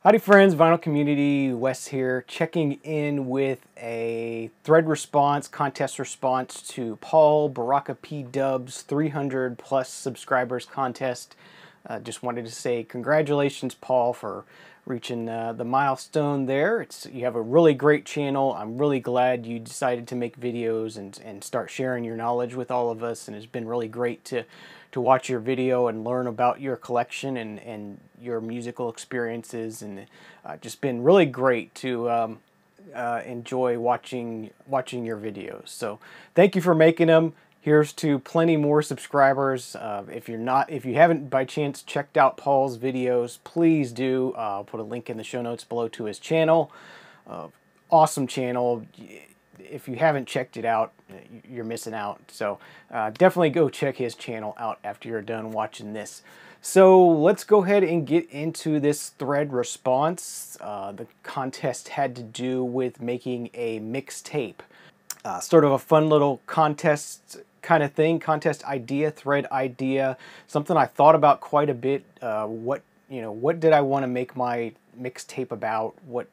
Howdy friends, vinyl community, Wes here, checking in with a thread response, contest response to Paul BarakaPDubs 300 plus subscribers contest. Just wanted to say congratulations, Paul, for reaching the milestone there. You have a really great channel. I'm really glad you decided to make videos and start sharing your knowledge with all of us, and it's been really great to watch your video and learn about your collection and your musical experiences, and just been really great to enjoy watching your videos. So thank you for making them. Here's to plenty more subscribers. If you haven't by chance checked out Paul's videos, please do. I'll put a link in the show notes below to his channel. Awesome channel. If you haven't checked it out, you're missing out. So definitely go check his channel out after you're done watching this. So let's go ahead and get into this thread response. The contest had to do with making a mixtape. Sort of a fun little contest kind of thing, contest idea, thread idea, something I thought about quite a bit. What did I want to make my mixtape about? What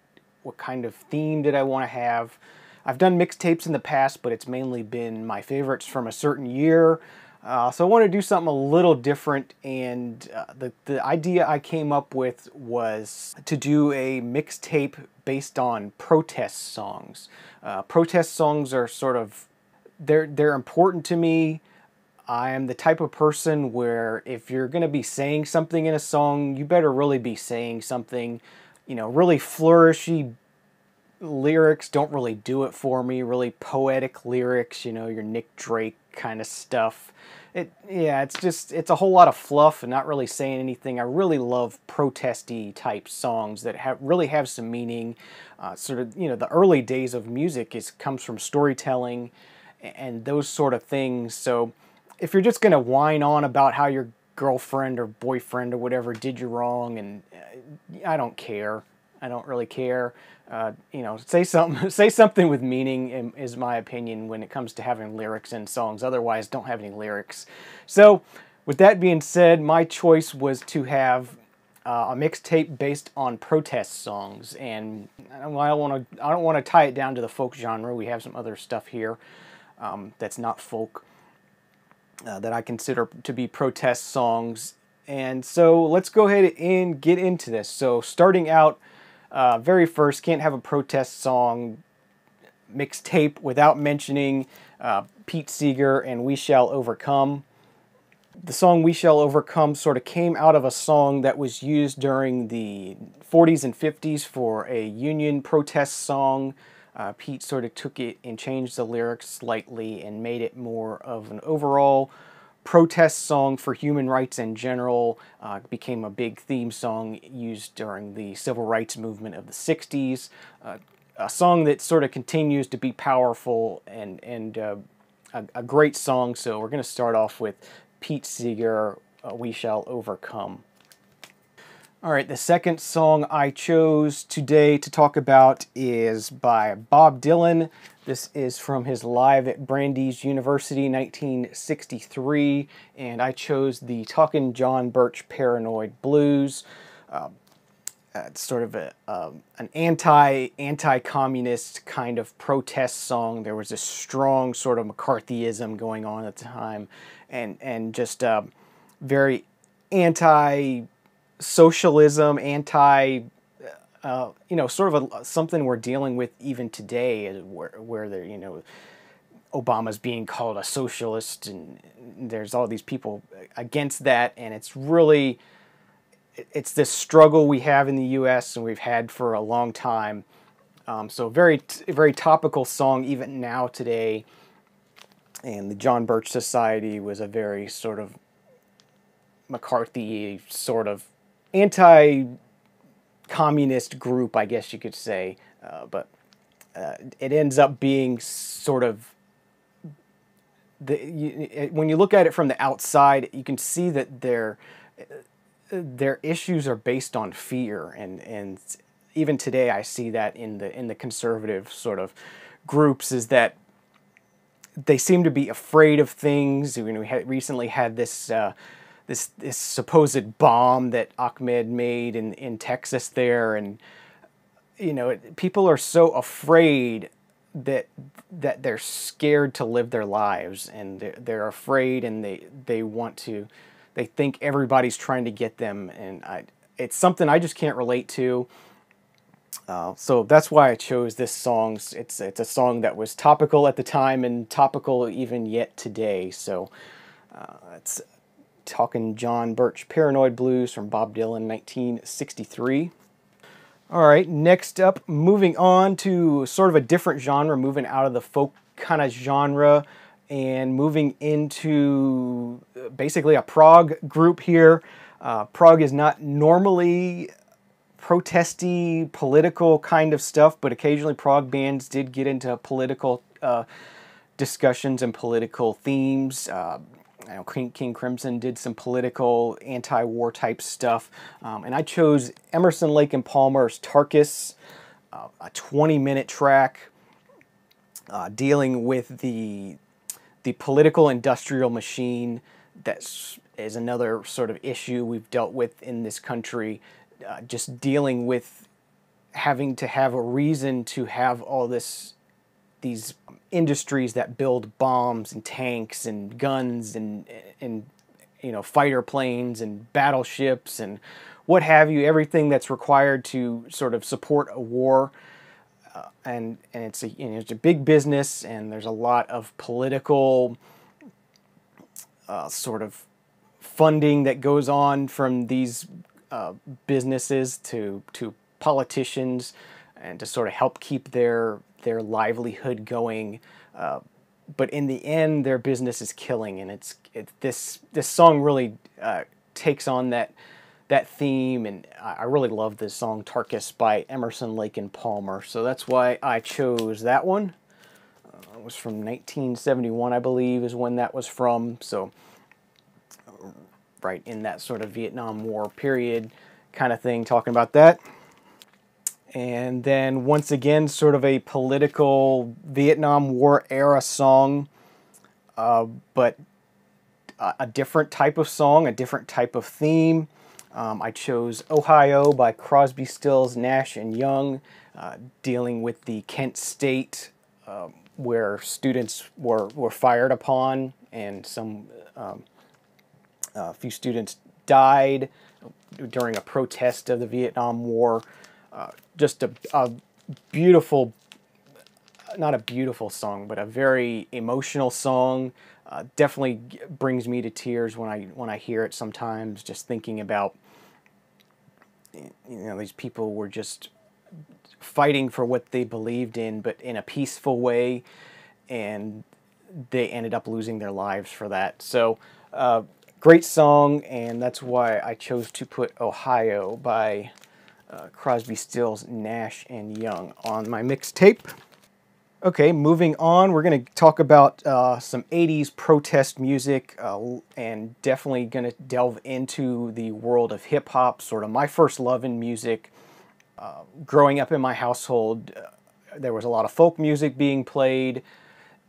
kind of theme did I want to have? I've done mixtapes in the past, but it's mainly been my favorites from a certain year. So I want to do something a little different, and the idea I came up with was to do a mixtape based on protest songs. Protest songs are sort of, they're important to me. I am the type of person where if you're going to be saying something in a song, you better really be saying something, really flourishy lyrics don't really do it for me. Really poetic lyrics, your Nick Drake kind of stuff. It's a whole lot of fluff and not really saying anything. I really love protesty type songs that really have some meaning. Sort of, the early days of music comes from storytelling and those sort of things. So if you're just going to whine on about how your girlfriend or boyfriend or whatever did you wrong, and I don't care. I don't really care. Say something with meaning is my opinion when it comes to having lyrics in songs. Otherwise, don't have any lyrics. So, with that being said, my choice was to have a mixtape based on protest songs, and I don't want to tie it down to the folk genre. We have some other stuff here that's not folk that I consider to be protest songs. And so, let's go ahead and get into this. So, starting out. Very first, can't have a protest song mixtape without mentioning Pete Seeger and We Shall Overcome. The song We Shall Overcome sort of came out of a song that was used during the 40s and 50s for a union protest song. Pete sort of took it and changed the lyrics slightly and made it more of an overall protest song for human rights in general. Became a big theme song used during the civil rights movement of the 60s. A song that sort of continues to be powerful and a great song. So we're going to start off with Pete Seeger, We Shall Overcome. All right, the second song I chose today to talk about is by Bob Dylan. This is from his Live at Brandeis University 1963, and I chose the Talkin' John Birch Paranoid Blues. It's sort of an anti-communist kind of protest song. There was a strong sort of McCarthyism going on at the time, and just very anti-socialism, sort of something we're dealing with even today, where Obama's being called a socialist, and there's all these people against that, and it's this struggle we have in the U.S. and we've had for a long time. So very topical song even now today. And the John Birch Society was a very sort of McCarthy sort of anti-communist group, I guess you could say, but it ends up being sort of when you look at it from the outside, you can see that their issues are based on fear, and even today I see that in the conservative sort of groups, is that they seem to be afraid of things. We recently had this this supposed bomb that Ahmed made in Texas there, and people are so afraid that they're scared to live their lives, and they're afraid, and they think everybody's trying to get them, and it's something I just can't relate to. So that's why I chose this song. It's a song that was topical at the time and topical even yet today. So it's talking John Birch, Paranoid Blues from Bob Dylan, 1963. All right, next up, moving on to sort of a different genre, moving out of the folk kind of genre and moving into basically a prog group here. Prog is not normally protesty, political kind of stuff, but occasionally prog bands did get into political discussions and political themes. I know King Crimson did some political, anti-war type stuff, and I chose Emerson, Lake and Palmer's Tarkus, a 20-minute track dealing with the political industrial machine. That is another sort of issue we've dealt with in this country. Just dealing with having to have a reason to have all these industries that build bombs and tanks and guns and fighter planes and battleships and what have you, everything that's required to sort of support a war. And it's a big business, and there's a lot of political sort of funding that goes on from these businesses to politicians, and to sort of help keep their livelihood going. But in the end, their business is killing, and this song really takes on that theme, and I really love this song, Tarkus by Emerson, Lake and Palmer. So that's why I chose that one. It was from 1971, I believe, is when that was from. So right in that sort of Vietnam War period kind of thing, talking about that. And then once again, sort of a political Vietnam War era song, but a different type of song, a different type of theme. I chose Ohio by Crosby, Stills, Nash and Young, dealing with the Kent State where students were fired upon, and a few students died during a protest of the Vietnam War. Just a beautiful, not a beautiful song, but a very emotional song. Definitely brings me to tears when I hear it sometimes, just thinking about, these people were just fighting for what they believed in, but in a peaceful way, and they ended up losing their lives for that. So great song, and that's why I chose to put Ohio by Crosby, Stills, Nash and Young on my mixtape. Okay, moving on, we're going to talk about some 80s protest music, and definitely going to delve into the world of hip-hop, sort of my first love in music. Growing up in my household, there was a lot of folk music being played,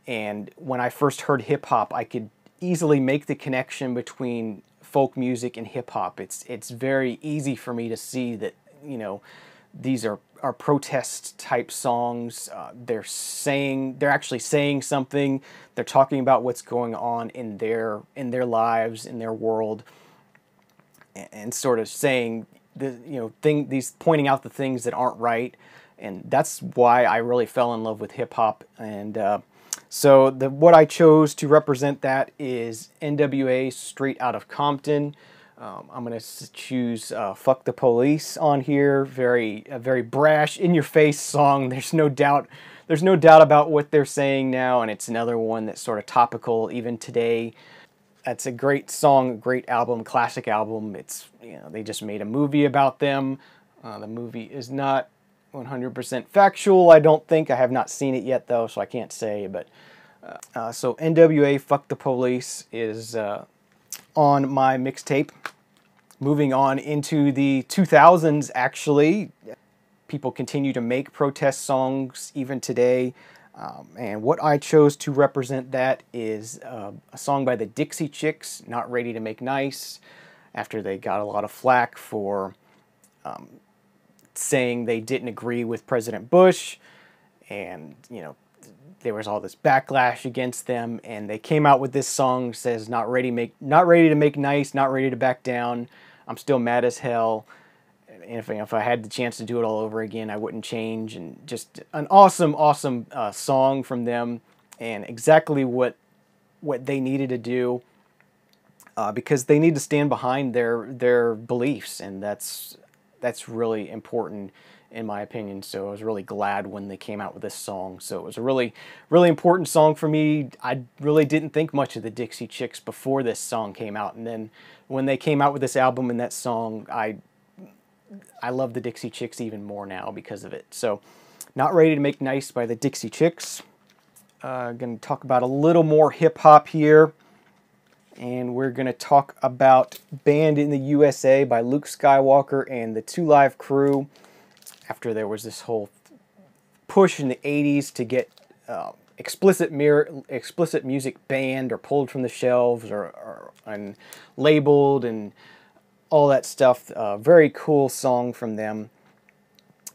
and when I first heard hip-hop, I could easily make the connection between folk music and hip-hop. It's very easy for me to see that, these are protest type songs. They're actually saying something. They're talking about what's going on in their lives, in their world, and sort of saying pointing out the things that aren't right. And that's why I really fell in love with hip hop. And so what I chose to represent that is NWA, Straight Outta Compton. I'm going to choose Fuck the Police on here. A very brash, in-your-face song. There's no doubt about what they're saying now, and it's another one that's sort of topical even today. That's a great song, a great album, classic album. It's, they just made a movie about them. The movie is not 100% factual, I don't think. I have not seen it yet, though, so I can't say. But so NWA, Fuck the Police is on my mixtape. Moving on into the 2000s, actually, people continue to make protest songs even today. And what I chose to represent that is a song by the Dixie Chicks, Not Ready to Make Nice, after they got a lot of flack for saying they didn't agree with President Bush, and there was all this backlash against them, and they came out with this song, says not ready to make nice, not ready to back down. I'm still mad as hell. And if I had the chance to do it all over again, I wouldn't change. And just an awesome song from them, and exactly what they needed to do, because they need to stand behind their beliefs, and that's really important in my opinion. So I was really glad when they came out with this song. So it was a really important song for me. I really didn't think much of the Dixie Chicks before this song came out, and then when they came out with this album and that song, I love the Dixie Chicks even more now because of it. So, Not Ready to Make Nice by the Dixie Chicks. Going to talk about a little more hip-hop here. And we're going to talk about Banned in the USA by Luke Skywalker and the 2 Live Crew. After there was this whole push in the 80s to get explicit music banned or pulled from the shelves or labeled and all that stuff. Very cool song from them,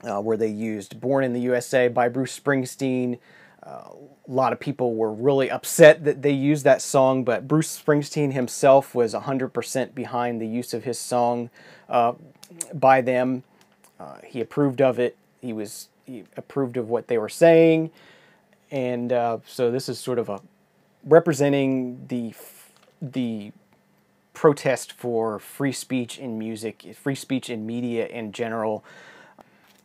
where they used Born in the USA by Bruce Springsteen. A lot of people were really upset that they used that song, but Bruce Springsteen himself was 100% behind the use of his song by them. He approved of it. He approved of what they were saying, and so this is sort of representing the protest for free speech in music, free speech in media in general.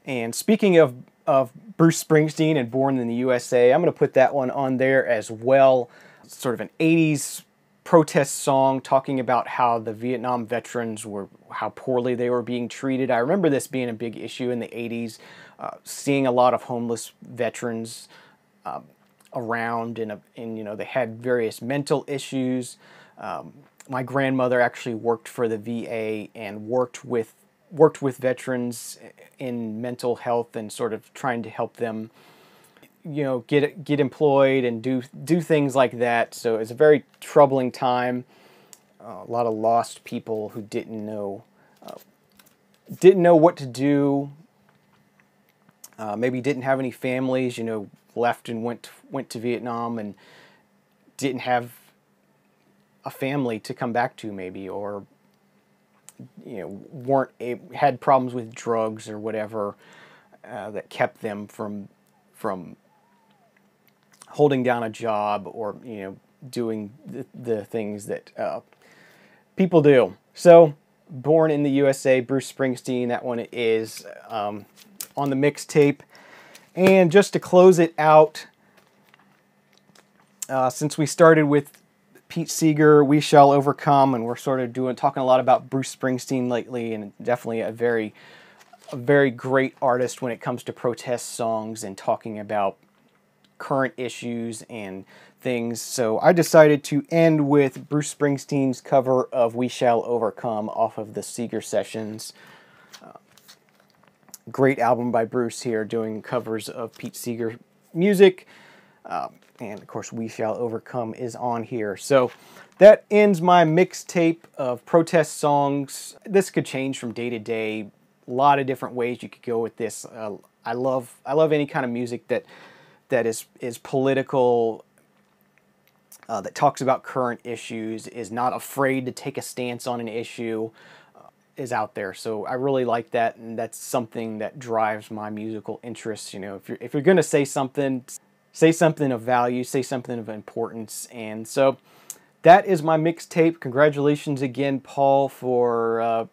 And speaking of Bruce Springsteen and Born in the USA, I'm going to put that one on there as well. Sort of an 80s protest song talking about how the Vietnam veterans how poorly they were being treated. I remember this being a big issue in the 80s, seeing a lot of homeless veterans around, and they had various mental issues. My grandmother actually worked for the VA and worked with veterans in mental health and sort of trying to help them, get employed and do things like that. So it's a very troubling time. A lot of lost people who didn't know what to do. Maybe didn't have any families, left and went to Vietnam and didn't have a family to come back to, maybe, or had problems with drugs or whatever that kept them from holding down a job or doing the things that people do. So, Born in the USA, Bruce Springsteen, that one is on the mixtape. And just to close it out, since we started with Pete Seeger, We Shall Overcome, and we're sort of talking a lot about Bruce Springsteen lately, and definitely a very great artist when it comes to protest songs and talking about current issues and things. So I decided to end with Bruce Springsteen's cover of We Shall Overcome off of the Seeger sessions. Great album by Bruce here, doing covers of Pete Seeger music. And of course, We Shall Overcome is on here. So that ends my mixtape of protest songs. This could change from day to day. A lot of different ways you could go with this. I love any kind of music that is political, that talks about current issues, is not afraid to take a stance on an issue, is out there. So I really like that, and that's something that drives my musical interests. If you're going to say something of value, say something of importance. And so that is my mixtape. Congratulations again, Paul, for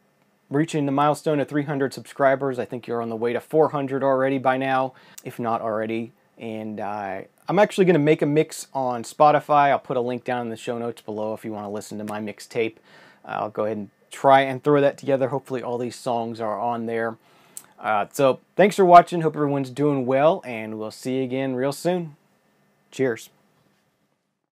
reaching the milestone of 300 subscribers. I think you're on the way to 400 already by now, if not already. And I'm actually going to make a mix on Spotify. I'll put a link down in the show notes below if you want to listen to my mixtape. I'll go ahead and try and throw that together. Hopefully all these songs are on there. So thanks for watching. Hope everyone's doing well, and we'll see you again real soon. Cheers.